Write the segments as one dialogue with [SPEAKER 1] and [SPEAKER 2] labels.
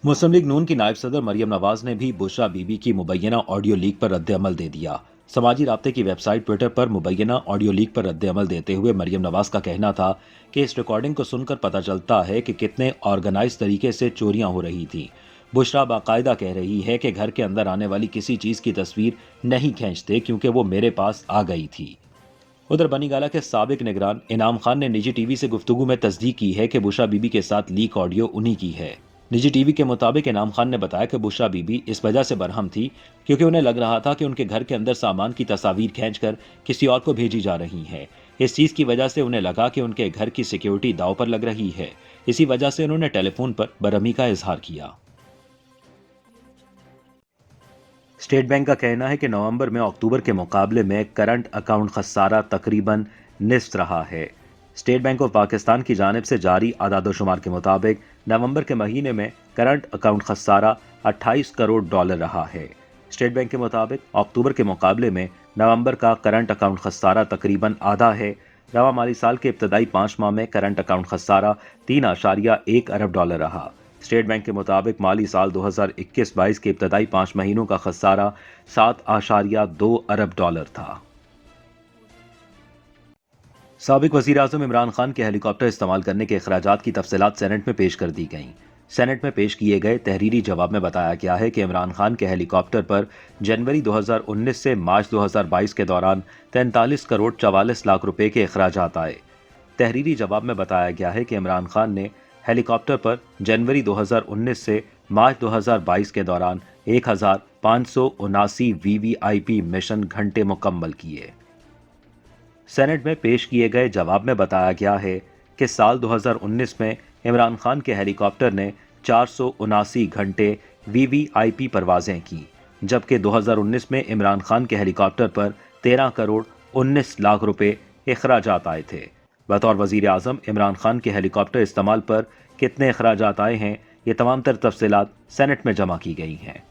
[SPEAKER 1] मुस्लिम league नून की नायब सदर मरियम नवाज ने भी बुशरा बीबी की मुबैना ऑडियो लीक पर रद्द-ए-अमल दे दिया। समाजी राब्ते की वेबसाइट ट्विटर पर मुबैना ऑडियो लीक पर रद्द-ए-अमल देते हुए मरियम नवाज का कहना था कि इस रिकॉर्डिंग को सुनकर पता चलता है कि कितने ऑर्गेनाइज तरीके से चोरियां हो रही थी। बुशरा बाकायदा कह रही है कि घर के अंदर आने वाली किसी चीज की तस्वीर नहीं खींचते क्योंकि वो मेरे पास आ गई थी। उधर बनीगाला के साबिक निगरान इनाम खान ने निजी टीवी से गुफ्तगू में तस्दीक की है कि बुशरा बीबी के साथ लीक ऑडियो उन्हीं की है। निजी टीवी के मुताबिक इनाम खान ने बताया कि बुशरा बीबी इस वजह से बरहम थी क्योंकि उन्हें लग रहा था कि उनके घर के अंदर सामान की तस्वीर खींचकर किसी और को भेजी जा रही है। इस चीज की वजह से उन्हें लगा कि उनके घर की सिक्योरिटी दांव पर लग रही है। इसी वजह से उन्होंने टेलीफोन पर बरहमी का इजहार किया। स्टेट बैंक का कहना है कि नवंबर में अक्टूबर के मुकाबले में करंट अकाउंट खसारा तकरीबन निस्फ रहा है। स्टेट बैंक ऑफ पाकिस्तान की जानिब से जारी आदादोशुमार के मुताबिक नवंबर के महीने में करंट अकाउंट खसारा 28 करोड़ डॉलर रहा है। स्टेट बैंक के मुताबिक अक्टूबर के मुकाबले में नवंबर का करंट अकाउंट खसारा तकरीबन आधा है। रवा माली साल के इब्तदाई 5 माह में करंट अकाउंट खसारा 3.1 अरब डॉलर रहा। स्टेट बैंक के मुताबिक माली साल 2021-22 के इब्तदाई 5 महीनों का खसारा 7.2 अरब डॉलर था। साबिक वजीर आजम इमरान खान के हेलीकॉप्टर इस्तेमाल करने के अखराजात की तफसीलात सेनेट में पेश कर दी गईं। सेनेट में पेश किए गए तहरीरी जवाब में बताया गया है कि इमरान खान के हेलीकॉप्टर पर जनवरी 2019 से मार्च 2022 के दौरान 43 करोड़ 44 लाख रुपए के अखराजात आए। तहरीरी जवाब में बताया गया है कि इमरान खान ने हेलीकॉप्टर पर जनवरी 2019 से मार्च 2022 के दौरान 1579 वीवीआईपी मिशन घंटे मुकम्मल किए। सेनेट में पेश किए गए जवाब में बताया गया है कि साल 2019 में इमरान खान के हेलीकॉप्टर ने 479 घंटे वीवीआईपी परवाजें की, जबकि 2019 में इमरान खान के हेलीकॉप्टर पर 13 करोड़ 19 लाख रुपए अखराजात आए थे। बतौर वजीर आजम इमरान खान के हेलीकॉप्टर इस्तेमाल पर कितने अखराजात आए हैं, ये तमाम तर तफसीलात सेनेट में जमा की गई हैं।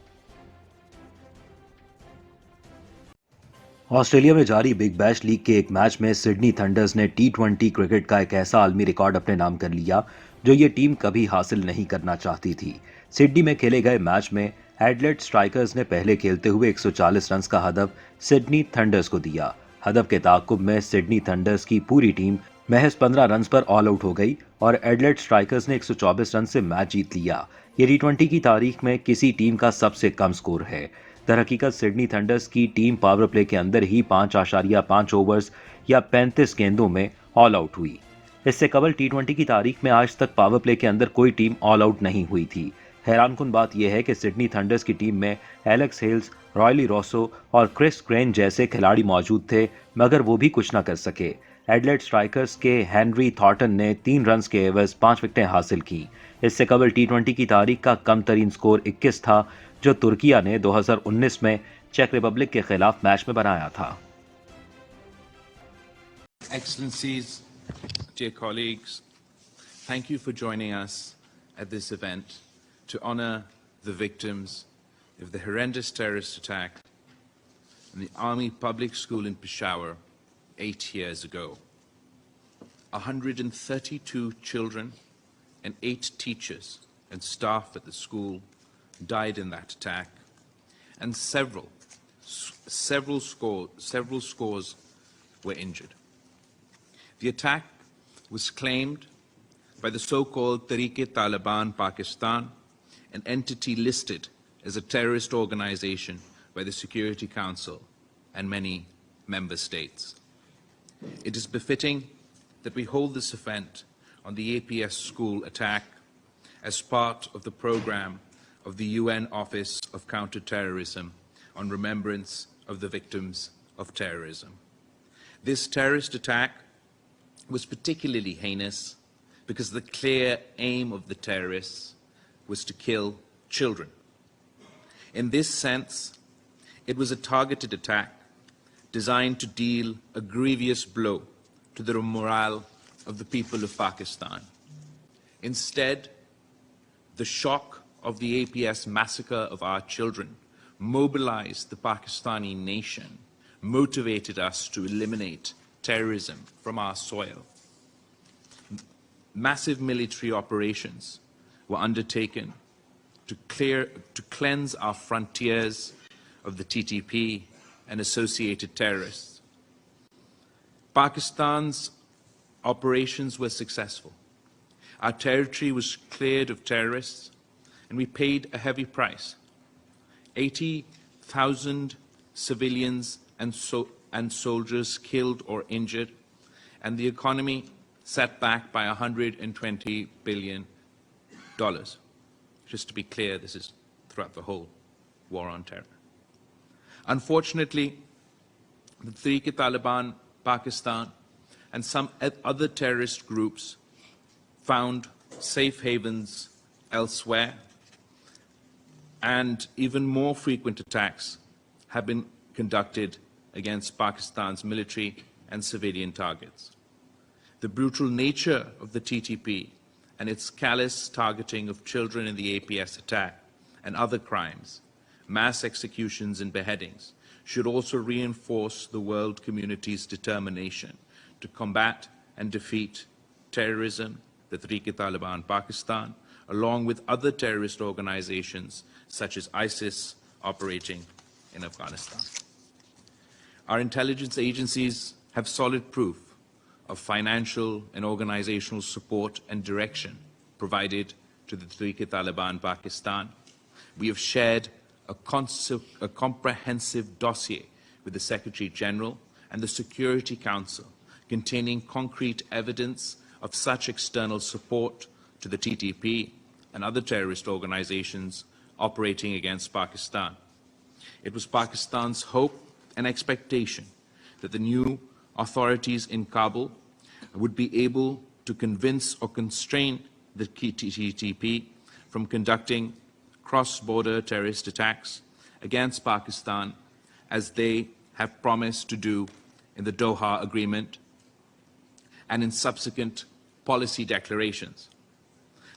[SPEAKER 1] ऑस्ट्रेलिया में जारी बिग बैश लीग के एक मैच में सिडनी थंडर्स ने टी20 क्रिकेट का एक ऐसा आलमी रिकॉर्ड अपने नाम कर लिया जो ये टीम कभी हासिल नहीं करना चाहती थी। सिडनी में खेले गए मैच में एडलेड स्ट्राइकर्स ने पहले खेलते हुए 140 रन का हदफ सिडनी थंडर्स को दिया। हदफ के ताकुब में सिडनी थंडर्स की पूरी टीम महज 15 रन पर ऑल आउट हो गई और एडलेड स्ट्राइकर्स ने 124 रन से मैच जीत लिया। ये टी20 की तारीख में किसी टीम का सबसे कम स्कोर है। दरहकीकत सिडनी थंडर्स की टीम पावर प्ले के अंदर ही 5.5 ओवर्स या 35 गेंदों में ऑल आउट हुई। इससे कबल टी20 की तारीख में आज तक पावर प्ले के अंदर कोई टीम ऑल आउट नहीं हुई थी। हैरानकुन बात यह है कि सिडनी थंडर्स की टीम में एलेक्स हेल्स, रॉयली रॉसो और क्रिस क्रेन जैसे खिलाड़ी मौजूद थे, मगर वो भी कुछ न कर सके। एडलेड स्ट्राइकर्स के हेनरी थॉर्टन ने 3 रन के एवज 5 विकेटें हासिल की। इससे कबल टी20 की तारीख का कम तरीन स्कोर 21 था, जो तुर्किया ने 2019 में चेक रिपब्लिक के खिलाफ मैच में बनाया था।
[SPEAKER 2] Excellencies, dear colleagues, thank you for joining us at this event to honor the victims of the horrendous terrorist attack in the Army Public School in Peshawar 8 years ago. 132 children and 8 teachers and staff at the school died in that attack, and several scores were injured. The attack was claimed by the so-called Tehreek-e-Taliban Pakistan, an entity listed as a terrorist organization by the Security Council and many member states. It is befitting that we hold this event on the APS school attack as part of the program of the UN Office of Counter-Terrorism on remembrance of the victims of terrorism. This terrorist attack was particularly heinous because the clear aim of the terrorists was to kill children. In this sense, it was a targeted attack designed to deal a grievous blow to the morale of the people of Pakistan. Instead, the shock of the APS massacre of our children mobilized the Pakistani nation, motivated us to eliminate terrorism from our soil. Massive military operations were undertaken to cleanse our frontiers of the TTP and associated terrorists. Pakistan's operations were successful. Our territory was cleared of terrorists, and we paid a heavy price. 80,000 civilians and soldiers killed or injured, and the economy set back by $120 billion. Just to be clear, this is throughout the whole war on terror. Unfortunately, the Tehreek-e-Taliban Pakistan and some other terrorist groups found safe havens elsewhere, and even more frequent attacks have been conducted against Pakistan's military and civilian targets. The brutal nature of the TTP and its callous targeting of children in the APS attack and other crimes, mass executions and beheadings, should also reinforce the world community's determination to combat and defeat terrorism, the Tehreek-e-Taliban Pakistan, along with other terrorist organizations such as ISIS operating in Afghanistan. Our intelligence agencies have solid proof of financial and organizational support and direction provided to the Tehreek-e-Taliban Pakistan. We have shared a comprehensive dossier with the Secretary General and the Security Council containing concrete evidence of such external support to the TTP and other terrorist organizations operating against Pakistan. It was Pakistan's hope and expectation that the new authorities in Kabul would be able to convince or constrain the TTP from conducting cross-border terrorist attacks against Pakistan, as they have promised to do in the Doha Agreement and in subsequent policy declarations.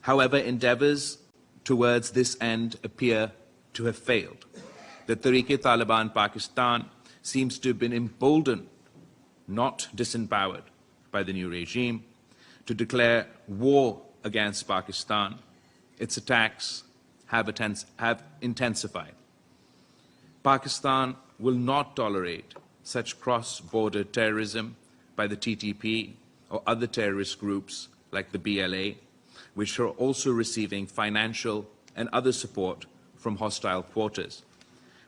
[SPEAKER 2] However, endeavors towards this end appear to have failed. The Tehreek-e-Taliban Pakistan seems to have been emboldened, not disempowered, by the new regime to declare war against Pakistan. Its attacks have intensified. Pakistan will not tolerate such cross-border terrorism by the TTP or other terrorist groups like the BLA, which are also receiving financial and other support from hostile quarters.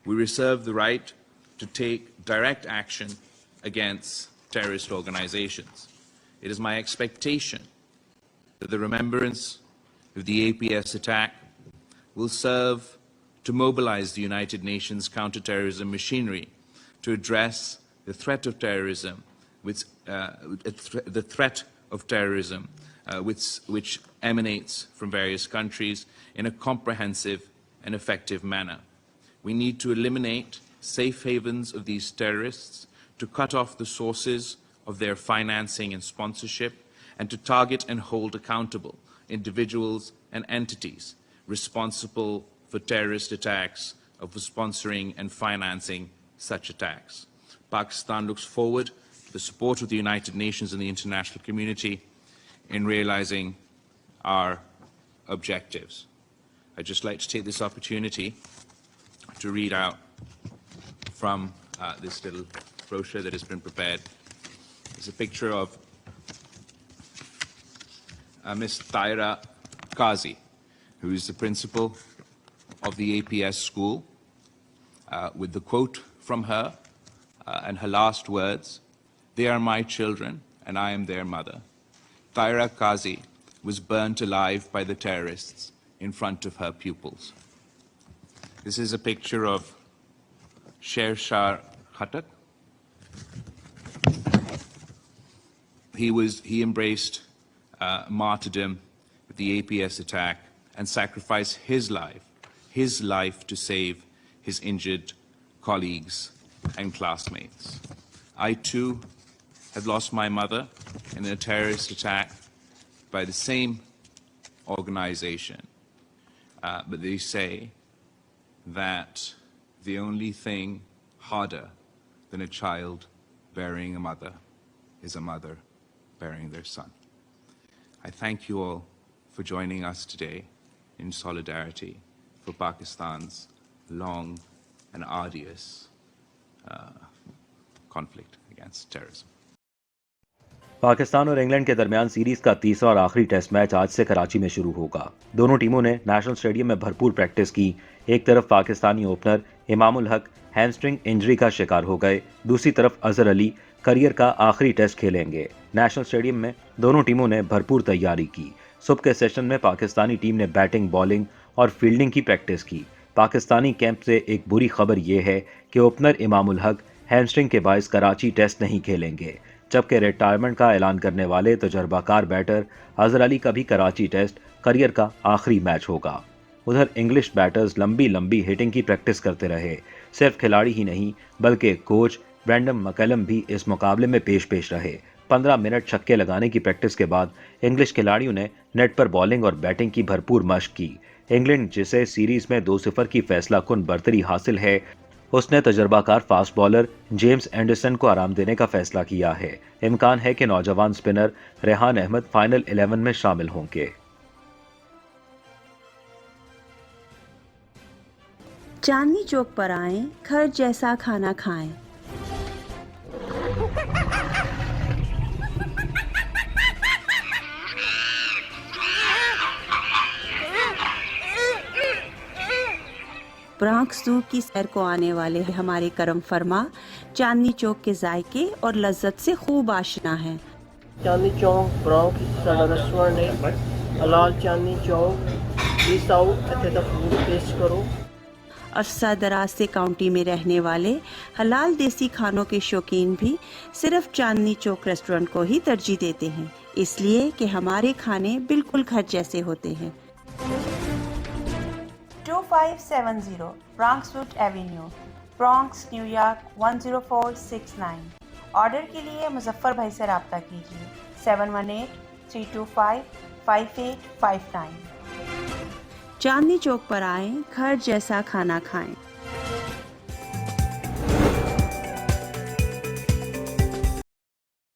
[SPEAKER 2] We reserve the right to take direct action against terrorist organizations. It is my expectation that the remembrance of the APS attack will serve to mobilize the United Nations counterterrorism machinery to address the threat of terrorism, which emanates from various countries in a comprehensive and effective manner. We need to eliminate safe havens of these terrorists, to cut off the sources of their financing and sponsorship, and to target and hold accountable individuals and entities responsible for terrorist attacks or for sponsoring and financing such attacks. Pakistan looks forward to the support of the United Nations and the international community in realizing our objectives. I'd just like to take this opportunity to read out from this little brochure that has been prepared. It's a picture of Ms. Taira Qazi, who is the principal of the APS school, with the quote from her and her last words: "They are my children and I am their mother." Taira Qazi was burnt alive by the terrorists in front of her pupils. This is a picture of Sher Shah Khattak. He embraced martyrdom with the APS attack and sacrificed his life to save his injured colleagues and classmates. I too have lost my mother in a terrorist attack by the same organization. But they say that the only thing harder than a child burying a mother is a mother burying their son. I thank you all for joining us today in solidarity for Pakistan's long and arduous conflict against terrorism.
[SPEAKER 1] Pakistan और England के दरमियान series का तीसरा और आखिरी test match आज से कराची में शुरू होगा। दोनों टीमों ने नेशनल स्टेडियम में भरपूर प्रैक्टिस की। एक तरफ Pakistani opener Imamul Haq hamstring injury का शिकार हो गए, दूसरी तरफ अजहर अली करियर का आखिरी टेस्ट खेलेंगे। नेशनल स्टेडियम में दोनों टीमों ने भरपूर तैयारी की। सुबह के सेशन में पाकिस्तानी टीम ने बैटिंग, बॉलिंग और फील्डिंग की प्रैक्टिस की। पाकिस्तानी कैंप से एक बुरी खबर यह है कि ओपनर इमामुल हक हैमस्ट्रिंग के बायस कराची टेस्ट नहीं खेलेंगे, जबकि रिटायरमेंट का ऐलान करने वाले तजर्बाकार बैटर अजहर अली का भी कराची टेस्ट करियर का आखिरी मैच होगा। उधर इंग्लिश बैटर्स लंबी लंबी हिटिंग की प्रैक्टिस करते रहे। सिर्फ खिलाड़ी ही नहीं बल्कि कोच ब्रेंडन मैकलम भी इस मुकाबले में पेश रहे। 15 मिनट छक्के लगाने की प्रैक्टिस के बाद इंग्लिश खिलाड़ियों ने नेट पर बॉलिंग और बैटिंग की भरपूर मशक की। इंग्लैंड, जिसे सीरीज में 2-0 की फैसलाकुन बर्तरी हासिल है, उसने तजर्बाकार फास्ट बॉलर जेम्स एंडरसन को आराम देने का फैसला किया है। इम्कान है कि नौजवान स्पिनर रेहान अहमद फाइनल 11 में शामिल होंगे।
[SPEAKER 3] चांदनी चौक पर आएं, घर जैसा खाना खाएं। ब्रॉन्क्स ज़ू की सैर को आने वाले हमारे करम फरमा चांदनी चौक के जायके और लज्जत से खूब आशना हैं।
[SPEAKER 4] चांदनी चौक ब्रॉन्क्स साडा रेस्टोरेंट है। हलाल चांदनी चौक प्लीज आओ, इत्थे दा फूड टेस्ट करो।
[SPEAKER 3] अरसा दराज से काउंटी में रहने वाले हलाल देसी खानों के शौकीन भी सिर्फ चांदनी चौक रेस्टोरेंट को ही तरजीह देते हैं, इसलिए कि हमारे खाने बिल्कुल घर जैसे होते हैं। 2570 ब्रॉन्क्सवुड एवेन्यू, ब्रॉन्क्स, न्यूयॉर्क 10469। ऑर्डर के लिए मुजफ्फर भाई से रब्ता कीजिए 718-325-5859। चांदनी चौक पर आएं, घर जैसा खाना खाएं।